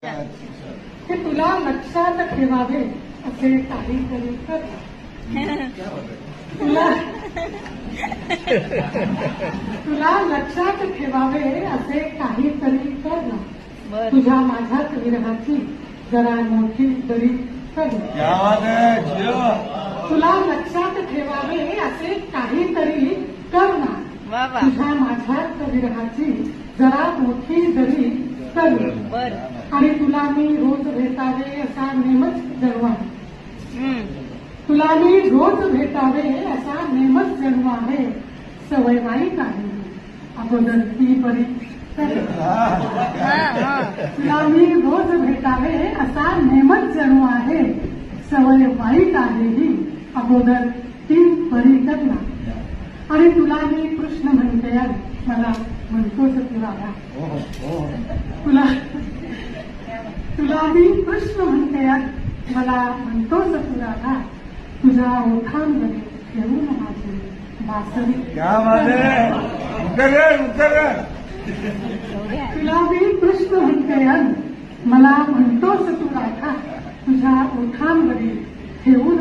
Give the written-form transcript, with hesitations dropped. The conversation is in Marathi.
की तुला लक्षात ठेवावे असे काहीतरी कर. तुला लक्षात ठेवावे असे काहीतरी कर ना. तुझ्या माझ्याच विरहाची जरा मोठी दरी कर. तुला लक्षात ठेवावे असे काहीतरी कर ना. तुझ्या माझ्याच विरहाची जरा मोठी दरी कर. आणि तुला मी रोज भेटावे असा नेमच जन्म आहे. तुला मी रोज भेटावे असा नेमच जन्म आहे. सवय वाईट आहे अगोदर ती बरी कर. तुला मी रोज भेटावे असा नेमच जन्म आहे. सवय वाईट आहे ही अगोदर ती बरी कर ना. आणि तुला मी कृष्ण म्हणते मला म्हणतोस तू राधा. तुला मी कृष्ण म्हणते मला म्हणतोस तू राधा. तुझ्या ओठांवर ठेवून माझी बासरी. तुला मी कृष्ण म्हणते मला म्हणतोस तू राधा. तुझ्या ओठांवर ठेवून